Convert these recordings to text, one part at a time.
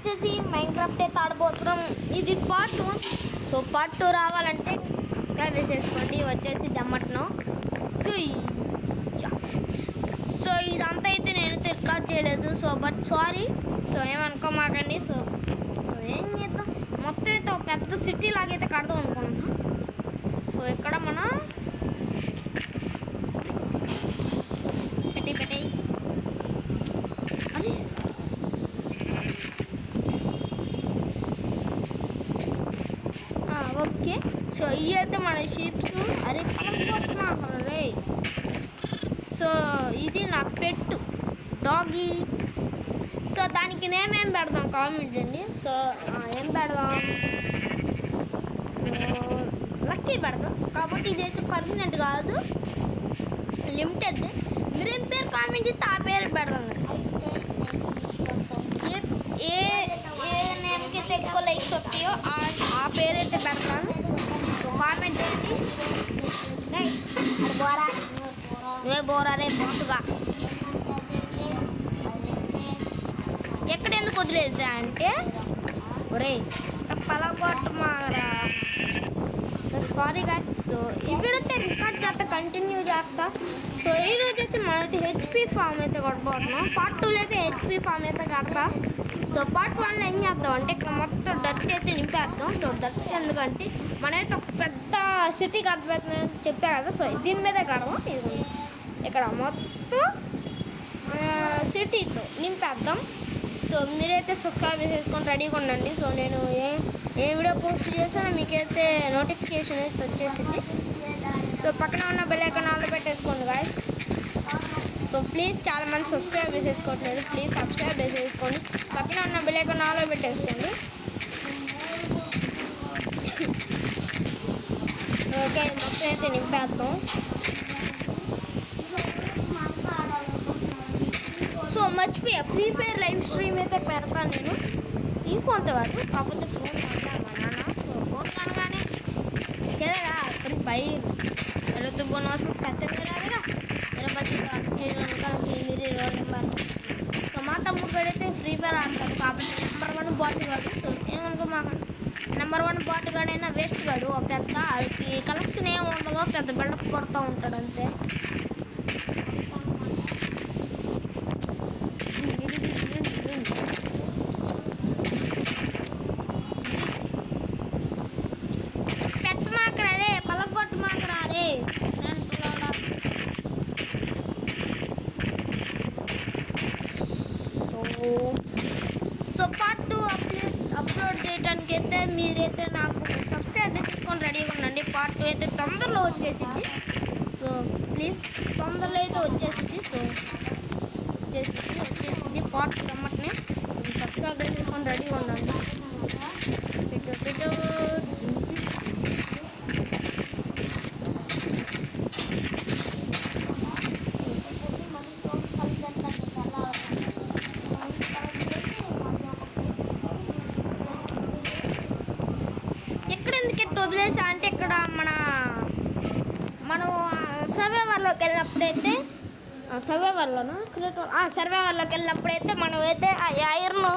వచ్చేసి మైన్క్రాఫ్ట్ అయితే ఆడబోతున్నాం. ఇది పార్ట్ 1. సో పార్ట్ 2 రావాలంటే వేసేసుకోండి. వచ్చేసి జమ్మట్ను. సో ఇదంతా అయితే నేనైతే రికార్డ్ చేయలేదు. So but sorry. సో ఏమనుకోమాకండి. సో సో ఏం చేద్దాం, మొత్తం అయితే ఒక పెద్ద సిటీ లాగైతే కడదాం అనుకుంటున్నాం. సో ఇక్కడ మన పెట్టి అది ఓకే. సో ఇవి అయితే మన షీప్స్. అరే రే. సో ఇది నా పెట్టు డాగీ. సో దానికి నేమ్ ఏం పెడదాం కామెంట్ అండి. సో ఏం పెడదాం, సో లక్కీ పెడదాం. కాబట్టి ఇదైతే పర్మనెంట్ కాదు, లిమిటెడ్. మీరేం పేరు కామెంట్ చేస్తే ఆ పేరు పెడదాం. ఏ ఏ నేమ్కి అయితే ఎక్కువ లైక్స్ వస్తాయో ఆ పేరు అయితే పెడతాను. సో కామెంట్ చేసి బోరా నువ్వే బోరా రే బొట్టుగా ఎక్కడ ఎందుకు వదిలేసా అంటే ఒరే పలగొట్టమారా. Sorry guys. సో ఈ వీడియో అయితే రికార్డ్ చేస్తా, కంటిన్యూ చేస్తా. సో ఈరోజు అయితే మనమైతే హెచ్పి ఫామ్ అయితే కొట్టబోతున్నాం. పార్ట్ 2లో అయితే హెచ్పి ఫామ్ అయితే కడతా. సో పార్ట్ 1లో ఏం చేద్దాం అంటే ఇక్కడ మొత్తం డస్ట్ అయితే నింపేద్దాం. సో డస్ట్ ఎందుకంటే మనమైతే ఒక పెద్ద సిటీ కట్టబోతున్నాం చెప్పా కదా. సో దీని మీదే కడదాం. ఇది ఇక్కడ మొత్తం సిటీతో నింపేద్దాం. సో మీరైతే సబ్స్క్రైబ్ చేసుకొని రెడీగా ఉండండి. సో నేను ఏ వీడియో పోస్ట్ చేసినా మీకైతే నోటిఫికేషన్ అయితే వచ్చేసింది. సో పక్కన ఉన్న బెల్ ఐకాన్ ఆన్లో పెట్టేసుకోండి గాయ్స్. సో ప్లీజ్ చాలామంది సబ్స్క్రైబ్ చేసేసుకోవట్లేదు. ప్లీజ్ సబ్స్క్రైబ్ చేసేసుకోండి. పక్కన ఉన్న బెల్ ఐకాన్ ఆన్లో పెట్టేసుకోండి. ఓకే మొత్తం అయితే నింపేద్దాం. సో మర్చిపోయా, ఫ్రీ ఫైర్ లైవ్ స్ట్రీమ్ అయితే పెడతాను నేను. ఈ ఫోన్తో కాదు, కాకపోతే ఫోన్ కొన్నాను మా నాన్న. సో ఫోన్ కొనగానే కదా ఫ్రీ ఫైర్ వెళుతూ బోనస్ కట్టేది రాదుగా 20 నెంబర్. సో మా తమ్ముడు పెడితే ఫ్రీ ఫైర్ ఆడతాడు. కాబట్టి నెంబర్ 1 బాట్ కాదు. సో ఏమనుకో మాకు నెంబర్ 1 బాట్ గాడైనా వేస్ట్ కాడు. ఒక పెద్ద వాడికి కలెక్షన్ ఏమి ఉండదో, పెద్ద బిల్డప్ కొడుతూ ఉంటాడు అంతే. పెట్టమాకరా రే, పలగొట్టమాకరా రే. సో పార్ట్ 2 అప్లోడ్ చేయడానికి అయితే మీరైతే నాకు సబ్స్క్రైబ్ చేసుకొని రెడీగా ఉండండి. పార్ట్ 2 అయితే తొందరలో వచ్చేసింది. సో ప్లీజ్ తొందరలో అయితే వచ్చేసింది. సో వచ్చేసింది పార్ట్ రమ్మటనే. సబ్స్క్రైబ్ చేసుకొని రెడీగా ఉండండి. పెట్టు వదిలేసా అంటే ఇక్కడ మనం సర్వైవర్లోకి వెళ్ళినప్పుడైతే సర్వైవర్లోకి వెళ్ళినప్పుడైతే మనం అయితే ఆ ఐరన్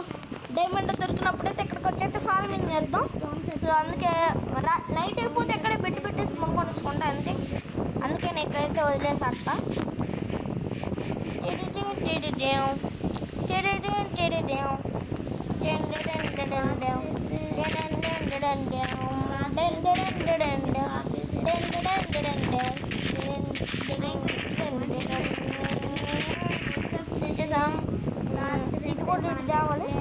డైమండ్ దొరికినప్పుడైతే ఇక్కడికి వచ్చైతే ఫార్మింగ్ చేద్దాం. సో అందుకే నైట్ అయిపోతే ఎక్కడే పెట్టేసి కొనుక్కొచ్చుకుంటా అంతే. అందుకే నేను ఇక్కడైతే వదిలేసా అట్లా. ఇది కూడా తేవాలి.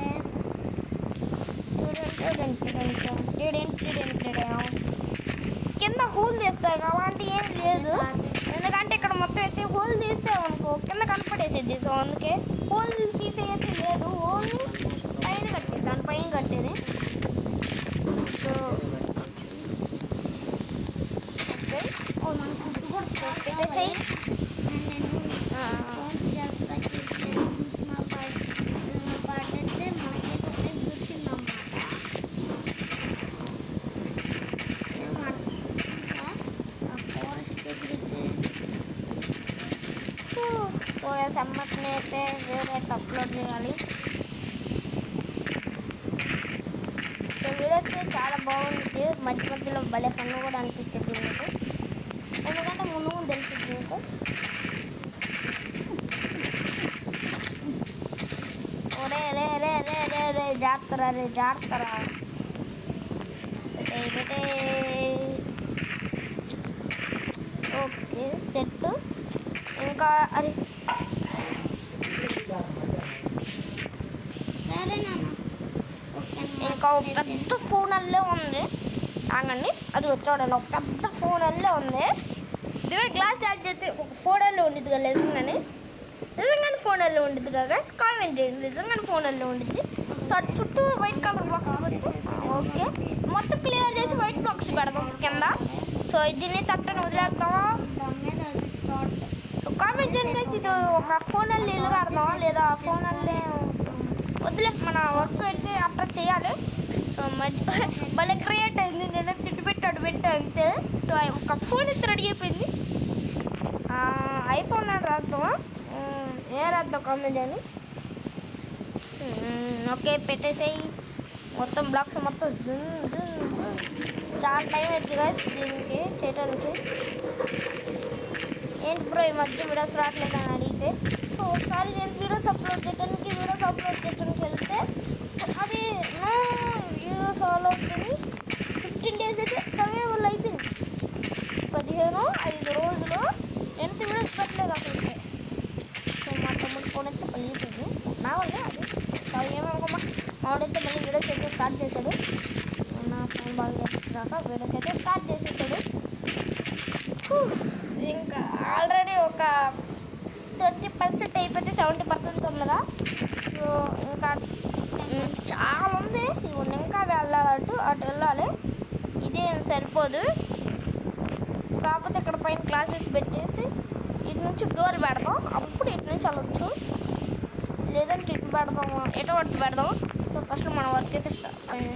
కింద హోల్ తీస్తారు అలాంటి ఏం లేదు. ఎందుకంటే ఇక్కడ మొత్తం అయితే హోల్ తీసామనుకో కింద కనపడేసేది. సో అందుకే హోల్ తీసేయైతే లేదు, ఓన్లీ పైన కట్టేది, దానిపైన కట్టేది. సో సమ్మర్ని అయితే వేరే అప్లోడ్ చేయాలి. అయితే చాలా బాగుంటుంది. మధ్య మధ్యలో భలే ఫన్ కూడా అనిపించింది మీకు, ఎందుకంటే ముందు ముందు తెలిసింది మీకు. రే రే రే రే రే రే జాగ్రత్తరా, రే జాగ్రత్తరా. Okay set. ఇంకా అరే ఇంకా ఒక పెద్ద ఫోన్ అల్లే ఉంది. ఆగండి, అది చూడండి, ఒక పెద్ద ఫోన్ అల్లే ఉంది. ఇదే గ్లాస్ యాడ్ చేస్తే ఒక ఫోన్ అల్లే ఉండిద్ది కదా నిజంగానే ఫోన్ అల్లే ఉండిద్ది కదా. కామెంట్ చేయండి, నిజంగానే ఫోన్ అల్లే ఉండిద్ది. సో చుట్టూ వైట్ కలర్ బాక్స్ పెట్టి ఓకే మొత్తం క్లియర్ చేసి వైట్ బాక్స్ పెడదాం కింద. సో దీన్ని తట్టని వదిలేద్దామా? సో కామెంట్ చేయండి. ఇది ఒక ఫోన్ అల్లే ఇల్లు కడదామా లేదా ఫోన్ అల్లే వద్దులే, మన వర్క్ అయితే అట్లా చేయాలి. సో భలే క్రియేట్ అయింది. నేను తిట్టు పెట్టు అంతే. సో ఒక ఫోన్ అయితే రెడీ అయిపోయింది. ఐఫోన్ అని రాద్దామా? రాద్దాం కామెంట్ అని. ఓకే పెట్టేసేయి మొత్తం బ్లాక్స్ మొత్తం. చాలా టైం అవుతుంది కదా దీనికి చేయడానికి. ఏంటి బ్రో ఈ మధ్య వీడియోస్ రావట్లేదు అని అడిగితే, సో ఒకసారి నేను వీడియోస్ అప్లోడ్ చేయడానికి వెళ్తే అది వీడియోస్ ఆల్ అవుతుంది. 15 days అయితే సర్వైవల్ అయిపోయింది. 15 రోజులు ఎంత వీడియోస్ పెట్టలేదు అసలు. సో మా తమ్ముడు ఫోన్ అయితే పలిగిపోయింది నా వల్ల. అది సారీ ఏమనుకోమా, మావాడైతే మళ్ళీ వీడియోస్ అయితే స్టార్ట్ చేశాడు. నా ఫోన్ బాగా తెప్పించినాక వీడియోస్ అయితే స్టార్ట్ చేసేసాడు. ఇంకా ఆల్రెడీ ఒక 30% అయిపోతే 70% ఉన్నదా. సో ఇంకా చాలా ఉంది. ఇంకా వెళ్ళాలి, అటు వెళ్ళాలి. ఇదేం సరిపోదు. కాకపోతే ఇక్కడ పైన క్లాసెస్ పెట్టేసి ఇటు నుంచి డోర్ పెడదాం, అప్పుడు ఇటు నుంచి వెళ్ళొచ్చు. లేదంటే ఇటు పెడదాము, ఎటు పెడదాం. సో ఫస్ట్ మన వర్క్ అయితే నేను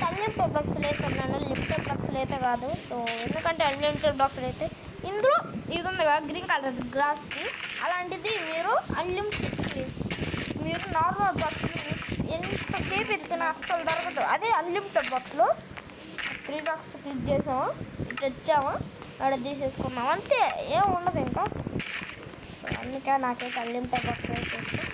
అన్లిమిటెడ్ బాక్సులు అయితే ఉన్నాను, లిమిటెడ్ బాక్సులు అయితే కాదు. సో ఎందుకంటే అన్లిమిటెడ్ బాక్సులు అయితే ఇందులో ఇది ఉంది కదా గ్రీన్ కలర్ గ్రాస్కి, అలాంటిది మీరు అన్లిమిటెడ్ మీరు నార్మల్ బాక్స్ని ఎంతసేపు ఎత్తుకున్నా అస్సలు దొరకదు. అదే అన్లిమిటెడ్ బాక్స్లో 3 బాక్స్ క్లిక్ చేసాము, ఇటు వచ్చాము, అక్కడ తీసేసుకున్నాము, అంతే, ఏం ఉండదు ఇంకా. సో అందుకే నాకైతే అన్లిమిటెడ్ బాక్స్ వేసేస్తాం.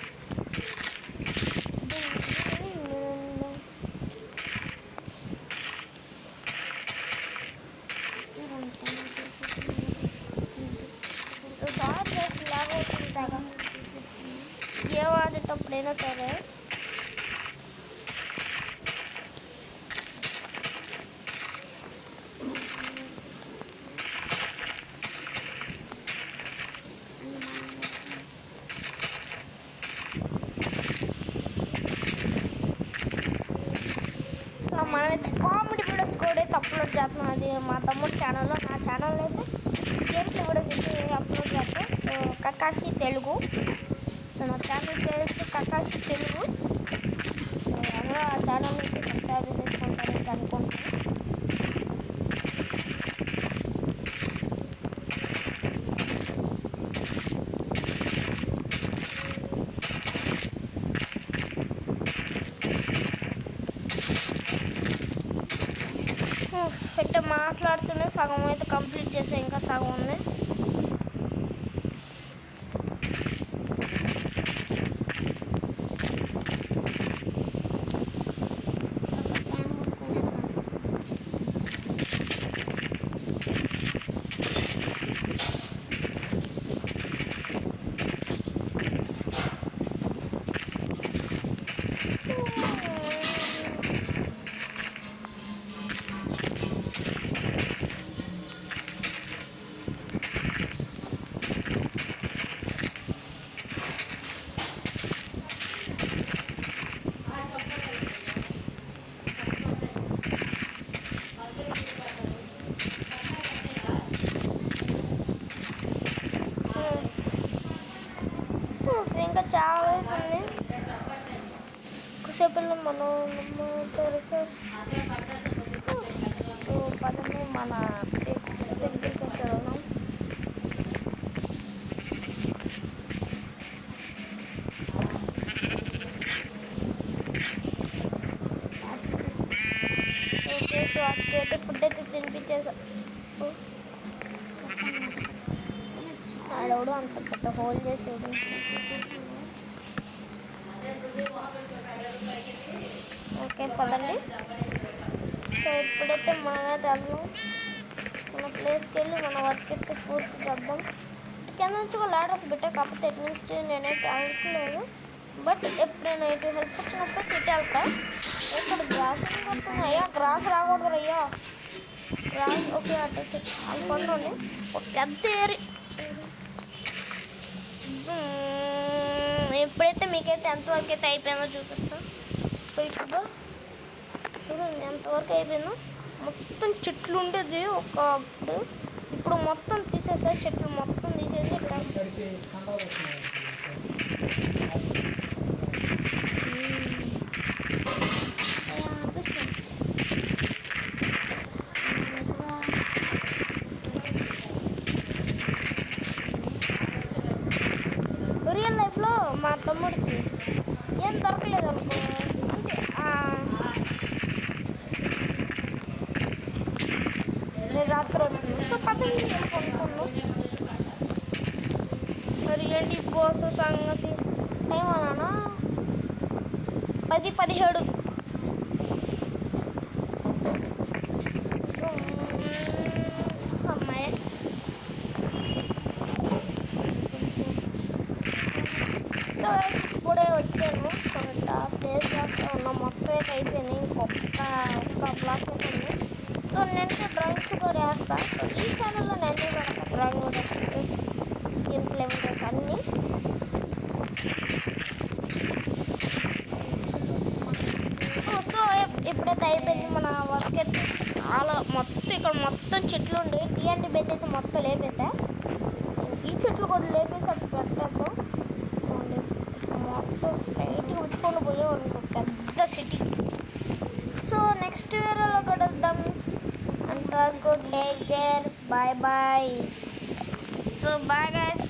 సో సార్ లాగా అవుతుంటాగా ఏ వాడేటప్పుడైనా సరే మనమైతే కామెడీ వీడియోస్ కూడా అయితే అప్లోడ్ చేస్తున్నాం. అది మా తమ్ముడు ఛానల్లో, నా ఛానల్లో అయితే గేమ్స్ వీడియోస్ అయితే అప్లోడ్ చేస్తాం. So Kakashi Telugu. సో నా ఛానల్ పేరు కకాషి తెలుగు. సో అందరూ ఆ ఛానల్ అయితే సబ్స్క్రైబ్ చేసుకుంటారని అనుకుంటున్నాను. అంటే మాట్లాడుతూనే సగం అయితే కంప్లీట్ చేసే, ఇంకా సగం ఉంది. ఇంకా చాలా అవుతుంది. కొద్దిసేపట్లో మనం పదము మన దగ్గరికి వచ్చాము. చేసా ఆడవడు అంత పెద్ద హోల్ చేసేది. ఓకే పదండి. సో ఇప్పుడైతే మనమైతే వెళ్దాం, మన ప్లేస్కి వెళ్ళి మన వర్క్ అయితే పూర్తి చేద్దాం. కింద నుంచి ఒక లాడర్స్ పెట్టా, కాకపోతే ఇటు నుంచి నేనైతే అనుకోలేదు. బట్ ఎప్పుడైనా ఇటు హెల్ప్ వచ్చినప్పుడు ఇటు వెళ్తా. ఇక్కడ గ్రాస్ కొడుతుంది. అయ్యా గ్రాస్ రాకూడదు అయ్యా, గ్రాస్. ఓకే అటు అనుకోండి ఒక పెద్ద ఏరి. ఎప్పుడైతే మీకైతే ఎంతవరకు అయితే అయిపోయిందో చూపిస్తాను. ఇప్పుడు చూడండి ఎంతవరకు అయిపోయిందో. మొత్తం చెట్లు ఉండేది ఒకప్పుడు, ఇప్పుడు మొత్తం తీసేసారు. చెట్లు మొత్తం తీసేసి ఇక్కడ రియల్ లైఫ్లో మా తమ్ముడికి ఏం దొరకలేదు అనుకో, నేను రాత్రి అవుతుంది. సో పదండి కొనుక్కున్నాను. మరి ఏంటి బోస్ సంగతి టైం అన్నా 10:17. అమ్మాయి సో ఇప్పుడే వచ్చాను. కొంత ప్లేస్ చేస్తూ ఉన్నాం. మొత్తం అయితే అయిపోయింది. ఒక్క బ్లాక్ అయితే ఉంది. సో నేనైతే డ్రాయింగ్స్ కూడా వేస్తాను. సో ఈ ఛానల్లో నేను పెడతాను డ్రాయింగ్ కూడా ఇంప్లిమెంటేషన్ అన్నీ. సో ఇప్పుడైతే అయిపోయింది మన వర్క్ అయితే. చాలా మొత్తం ఇక్కడ మొత్తం చెట్లు ఉండే టీఎన్టీ బెడ్ అయితే మొత్తం లేపేసా. ఈ చెట్లు కూడా లేపేసి అటు పెట్టేద్దాం. మొత్తం స్ట్రైట్గా ఉచ్చుకొని పోయాం అనుకో పెద్ద సిటీ. సో నెక్స్ట్ వీడియోలో కలుద్దాం. అంతవరకు take care, bye bye. So bye guys.